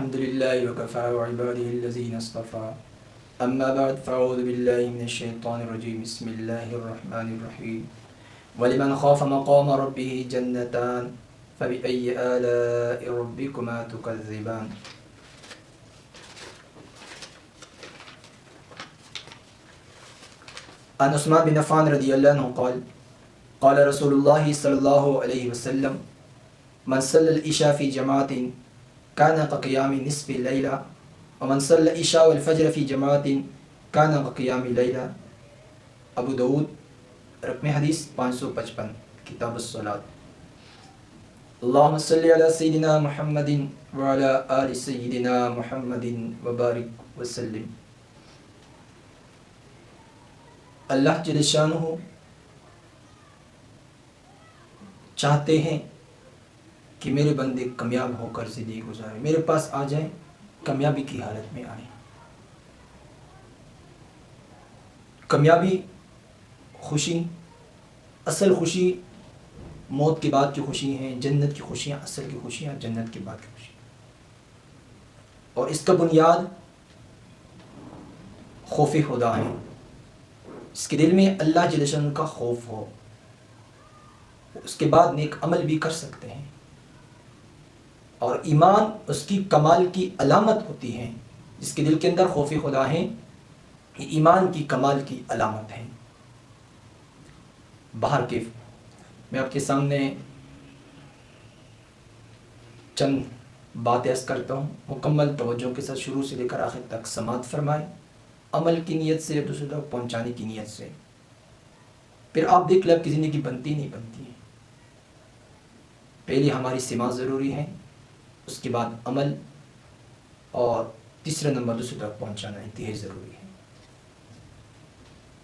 الحمد لله وكفى وعباده الذين اصطفى أما بعد فأعوذ بالله من الشيطان الرجيم بسم الله الرحمن الرحيم ولمن خاف مقام ربه جنتان فبأي آلاء ربكما تكذبان. عن عثمان بن عفان رضي الله عنه قال قال رسول الله صلى الله عليه وسلم من صلى العشاء في جماعة كان كقيام نصف الليلة ومن صلى العشاء والفجر في جماعة كان كقيام الليلة. ابو داود رقم حدیث 555 کتاب الصلاۃ. اللهم صل على سيدنا محمد وعلى آل سيدنا محمد وبارك وسلم. اللہ جل شانہ چاہتے ہیں کہ میرے بندے کامیاب ہو کر زندگی گزارے، میرے پاس آ جائیں، کامیابی کی حالت میں آئیں. کامیابی، خوشی، اصل خوشی موت کے بعد کی خوشی ہیں، جنت کی خوشیاں اصل کی خوشیاں جنت کے بعد کی خوشی. اور اس کا بنیاد خوف خدا ہے. اس کے دل میں اللہ جل شانہ کا خوف ہو، اس کے بعد نیک عمل بھی کر سکتے ہیں. اور ایمان اس کی کمال کی علامت ہوتی ہے. جس کے دل کے اندر خوف خدا ہے، یہ ایمان کی کمال کی علامت ہے. باہر کے میں آپ کے سامنے چند باتیں عرض کرتا ہوں، مکمل توجہ کے ساتھ شروع سے لے کر آخر تک سماعت فرمائیں، عمل کی نیت سے، دوسرے تک پہنچانے کی نیت سے. پھر آپ دیکھ لیں آپ کی زندگی بنتی نہیں بنتی ہے. پہلے ہماری سماعت ضروری ہے، اس کے بعد عمل، اور تیسرا نمبر دوسرے تک پہنچانا انتہائی ضروری ہے.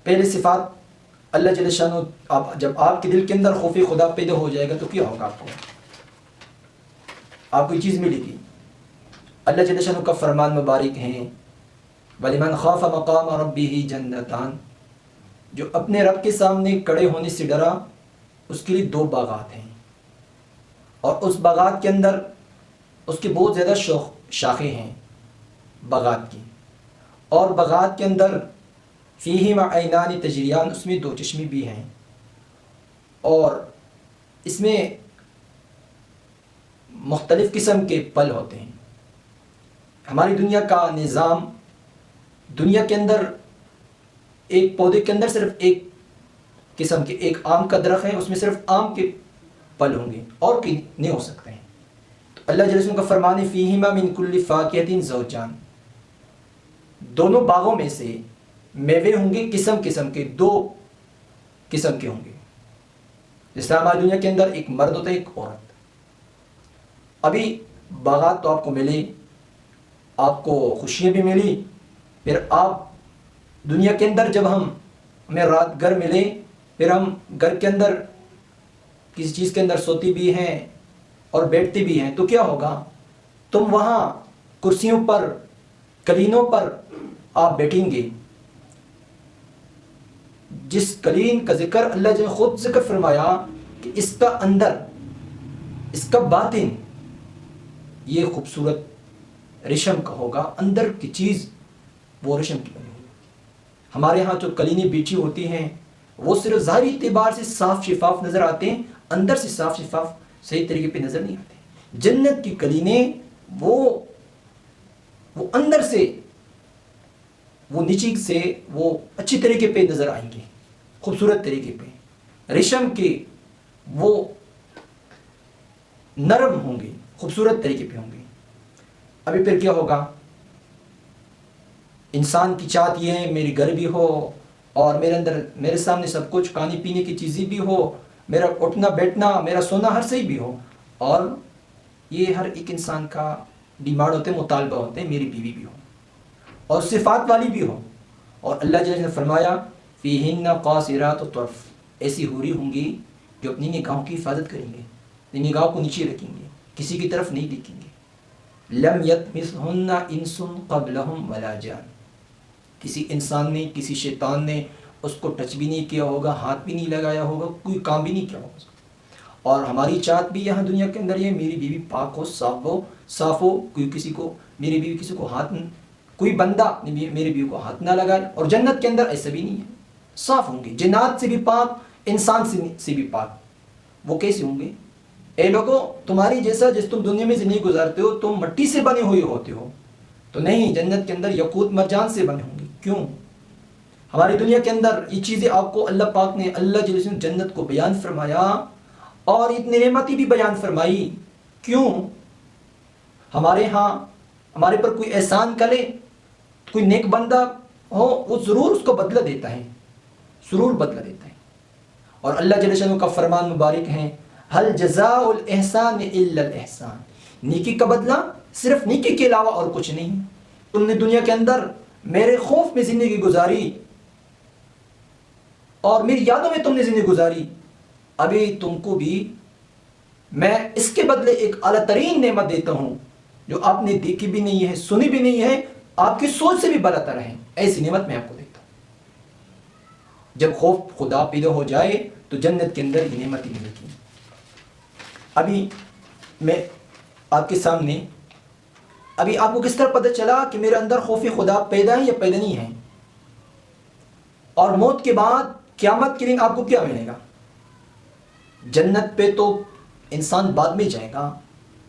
پہلے صفات اللہ جل شانہ، جب آپ کے دل کے اندر خوف خدا پیدا ہو جائے گا تو کیا ہوگا؟ آپ کو یہ چیز ملے گی. اللہ جل شانہ کا فرمان مبارک ہے وَلِمَنْ خَافَ مَقَامَ رَبِّهِ جَنَّتَانِ. جو اپنے رب کے سامنے کھڑے ہونے سے ڈرا، اس کے لیے 2 باغات ہیں، اور اس باغات کے اندر اس کی بہت زیادہ شاخیں ہیں باغات کی. اور باغات کے اندر فیہما عینان تجریان، اس میں 2 چشمے بھی ہیں. اور اس میں مختلف قسم کے پھل ہوتے ہیں. ہماری دنیا کا نظام، دنیا کے اندر ایک پودے کے اندر صرف ایک قسم کے، ایک آم کا درخت ہے، اس میں صرف آم کے پھل ہوں گے اور نہیں ہو سکتے ہیں. تو اللہ جل شانہ کا فرمان ہے فیہما من کل فاکہۃ زوجان. دونوں باغوں میں سے میوے ہوں گے قسم قسم کے، 2 قسم کے ہوں گے. جس طرح ہماری دنیا کے اندر ایک مرد ہوتا ہے، ایک عورت. ابھی باغات تو آپ کو ملے، آپ کو خوشیاں بھی ملی. پھر آپ دنیا کے اندر جب ہمیں رات گھر ملے، پھر ہم گھر کے اندر کسی چیز کے اندر سوتی بھی ہیں اور بیٹھتے بھی ہیں، تو کیا ہوگا؟ تم وہاں کرسیوں پر، قلینوں پر آپ بیٹھیں گے. جس قلین کا ذکر اللہ نے خود ذکر فرمایا کہ اس کا اندر، اس کا باطن یہ خوبصورت ریشم کا ہوگا. اندر کی چیز وہ ریشم کی بنی ہوگی. ہمارے ہاں جو قلینیں بیچی ہوتی ہیں وہ صرف ظاہری اعتبار سے صاف شفاف نظر آتے ہیں، اندر سے صاف شفاف صحیح طریقے پہ نظر نہیں آتے. جنت کی قلینیں وہ اندر سے، وہ نیچے سے وہ اچھی طریقے پہ نظر آئیں گے، خوبصورت طریقے پہ. ریشم کے وہ نرم ہوں گے، خوبصورت طریقے پہ ہوں گے. ابھی پھر کیا ہوگا؟ انسان کی چاہت یہ ہے میری گھر بھی ہو، اور میرے سامنے سب کچھ، کھانے پینے کی چیزیں بھی ہو، میرا اٹھنا بیٹھنا، میرا سونا ہر صحیح بھی ہو. اور یہ ہر ایک انسان کا ڈیمانڈ ہوتے ہیں، مطالبہ ہوتے ہیں، میری بیوی بھی ہو اور صفات والی بھی ہو. اور اللہ جل نے فرمایا فیہن قاصرات الطرف. ایسی حوری ہوں گی جو اپنی نگاہوں کی حفاظت کریں گے، اپنی نگاہوں کو نیچے رکھیں گے، کسی کی طرف نہیں دیکھیں گے. لم یطمثہن انس قبلہم ولا جان. کسی انسان نے، کسی شیطان نے اس کو ٹچ بھی نہیں کیا ہوگا، ہاتھ بھی نہیں لگایا ہوگا، کوئی کام بھی نہیں کیا ہوگا. اور ہماری چاہت بھی یہاں دنیا کے اندر یہ میری بیوی پاک ہو، صاف ہو، کوئی کسی کو میری بیوی کسی کو کوئی بندہ میری بیوی کو ہاتھ نہ لگائے. اور جنت کے اندر ایسا بھی نہیں ہے، صاف ہوں گے، جنات سے بھی پاک، انسان سے بھی پاک. وہ کیسے ہوں گے؟ اے لوگوں، تمہاری جیسا جس تم دنیا میں زندگی گزارتے ہو تم مٹی سے بنے ہوئے ہوتے ہو، تو نہیں، جنت کے اندر یاقوت مرجان سے بنے ہوں گے. کیوں؟ ہماری دنیا کے اندر یہ چیزیں آپ کو اللہ پاک نے، اللہ جل نے جنت کو بیان فرمایا اور اتنی نعمتیں بھی بیان فرمائی. کیوں؟ ہمارے ہاں ہمارے پر کوئی احسان کرے، کوئی نیک بندہ ہو، وہ ضرور اس کو بدلہ دیتا ہے، ضرور بدلہ دیتا ہے. اور اللہ جل شانہ کا فرمان مبارک ہے، ہل جزاء الاحسان الا الاحسان. نیکی کا بدلہ صرف نیکی کے علاوہ اور کچھ نہیں. تم نے دنیا کے اندر میرے خوف میں زندگی گزاری اور میری یادوں میں تم نے زندگی گزاری، ابھی تم کو بھی میں اس کے بدلے ایک اعلیٰ ترین نعمت دیتا ہوں جو آپ نے دیکھی بھی نہیں ہے، سنی بھی نہیں ہے، آپ کی سوچ سے بھی برتر ہے. ایسی نعمت میں آپ کو دیتا ہوں. جب خوف خدا پیدا ہو جائے تو جنت کے اندر یہ نعمت ہی ملتی. ابھی میں آپ کے سامنے، ابھی آپ کو کس طرح پتہ چلا کہ میرے اندر خوف خدا پیدا ہے یا پیدا نہیں ہے؟ اور موت کے بعد قیامت کے دن آپ کو کیا ملے گا؟ جنت پہ تو انسان بعد میں جائے گا،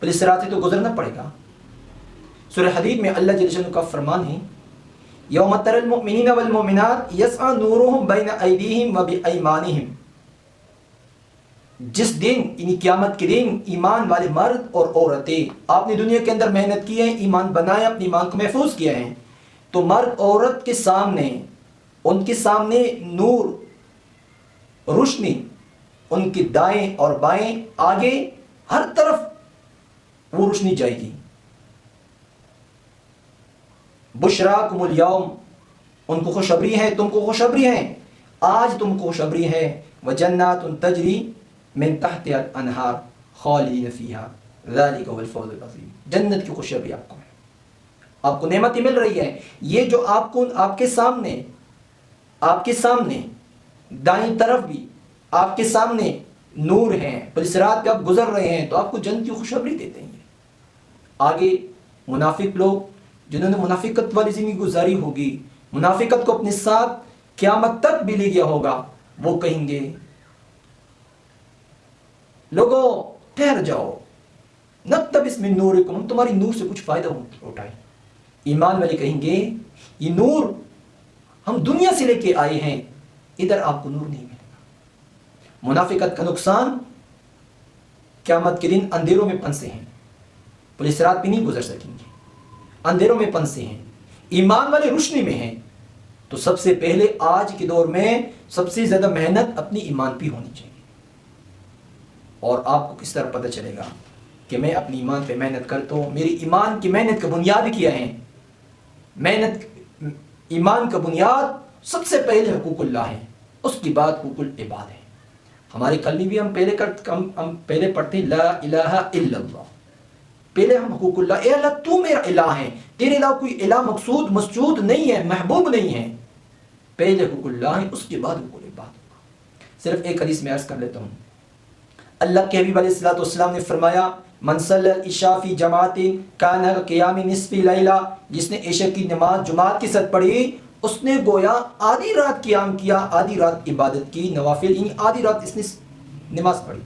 پہلے صراط سے تو گزرنا پڑے گا. سورہ حدید میں اللہ جل شانہ کا فرمان ہے، یوم تری المؤمنین والمؤمنات یسعی نورہم بین ایدیہم وبایمانہم. جس دن، یعنی قیامت کے دن، ایمان والے مرد اور عورتیں، آپ نے دنیا کے اندر محنت کی ہے، ایمان بنایا، اپنے ایمان کو محفوظ کیا ہے، تو مرد عورت کے سامنے، ان کے سامنے نور، روشنی، ان کے دائیں اور بائیں، آگے، ہر طرف وہ روشنی جائے گی. بشراکم الیوم، ان کو خوشخبری ہے، تم کو خوشخبری ہے، آج تم کو خوشخبری ہے. وجنات تجری من تحتها الانہار خالدین فیہا ذلک هو الفوز العظیم. جنت کی خوشخبری آپ کو ہے، آپ کو نعمتیں مل رہی ہے. یہ جو آپ کو، آپ کے سامنے دائیں طرف بھی آپ کے سامنے نور ہیں، پل صراط پہ آپ گزر رہے ہیں، تو آپ کو جنت کی خوشخبری دیتے ہیں. آگے منافق لوگ جنہوں نے منافقت والی زندگی گزاری ہوگی، منافقت کو اپنے ساتھ قیامت تک بھی لے گیا ہوگا، وہ کہیں گے لوگوں ٹھہر جاؤ، نقتبس من نورکم، ہم تمہاری نور سے کچھ فائدہ اٹھائیں. ایمان والے کہیں گے یہ نور ہم دنیا سے لے کے آئے ہیں، ادھر آپ کو نور نہیں ملے گا. منافقت کا نقصان، قیامت کے دن اندھیروں میں پھنسے ہیں، پولیس رات بھی نہیں گزر سکیں گے، اندھیروں میں پھنسے ہیں. ایمان والے روشنی میں ہیں. تو سب سے پہلے آج کے دور میں سب سے زیادہ محنت اپنی ایمان پہ ہونی چاہیے. اور آپ کو کس طرح پتہ چلے گا کہ میں اپنی ایمان پہ محنت کرتا ہوں؟ میری ایمان کی محنت کا بنیاد کیا ہے؟ ایمان کا بنیاد سب سے پہلے حقوق اللہ ہے، اس کی بعد حقوق العباد ہے. ہمارے کلمے بھی ہم پہلے پڑھتے ہیں لا الہ الا اللہ. پہلے ہم حقوق اللہ، اے اللہ تو میرا الہ ہے، تیرے علاوہ کوئی الہ مقصود مسجود نہیں ہے، محبوب نہیں ہے. پہلے حقوق اللہ ہے، اس کے بعد حقوق العباد. صرف ایک حدیث میں عرض کر لیتا ہوں. اللہ کے حبیب علیہ الصلوۃ والسلام نے فرمایا، من صلی العشاء فی جماعت کان قیام نصف لیلہ، جس نے عشاء کی نماز جماعت کے ساتھ پڑھی، اس نے گویا آدھی رات قیام کیا، آدھی رات عبادت کی، نوافل، یعنی آدھی رات اس نے نماز پڑھی.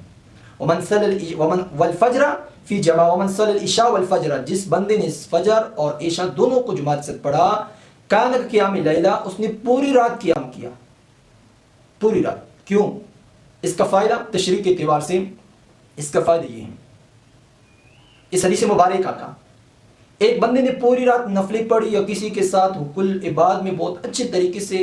والفجر فی جماعت، ومن صلی العشاء والفجر، جس بندے نے فجر اور عشاء دونوں کو جماعت سے پڑھا، کان قیام لیلہ، اس نے پوری رات قیام کیا، پوری رات. کیوں؟ اس کا فائدہ تشریح کے اعتبار سے اس کا فائدہ یہ ہے، اس حدیث مبارکہ کا، ایک بندے نے پوری رات نفلیں پڑھی یا کسی کے ساتھ حقوق العباد میں بہت اچھے طریقے سے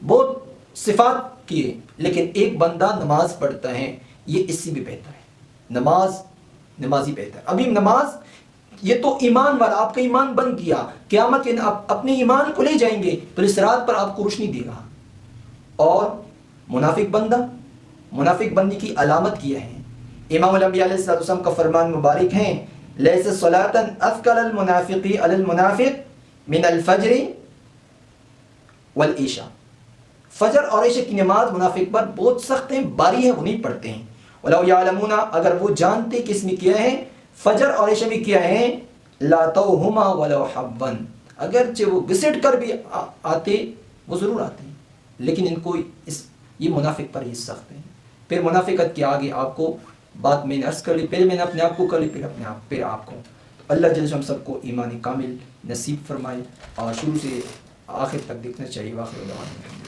بہت صفات کیے، لیکن ایک بندہ نماز پڑھتا ہے، یہ اس سے بھی بہتر ہے. نمازی بہتر. ابھی نماز یہ تو ایمان والا، آپ کا ایمان بن گیا، قیامت کے آپ اپنے ایمان کو لے جائیں گے، پھر صراط پر آپ کو روشنی دے گا. اور منافق بندی کی علامت کیا ہے؟ امام الانبیاء علیہ السلام کا فرمان مبارک ہے، لیس صلاۃ اثقل المنافق علی المنافق من الفجر والعشاء. فجر اور عشاء کی نماز منافق پر بہت سخت ہیں، باری ہے، وہ نہیں پڑھتے ہیں. ولو یعلمون اگر وہ جانتے کہ اس میں کیا ہے فجر اور عشاء میں کیا ہے لاتوہما ولو حبا اگرچہ وہ گھسٹ کر بھی آتے وہ ضرور آتے ہیں لیکن ان کو یہ منافق پر ہی سخت ہے. پھر منافقت کے آگے آپ کو بات میں نے عرض کر لی, پہلے میں نے اپنے آپ کو کر لی پھر آپ کو. اللہ جل ہم سب کو ایمان کامل نصیب فرمائے اور شروع سے آخر تک دیکھنا چاہیے. واخر دعوانا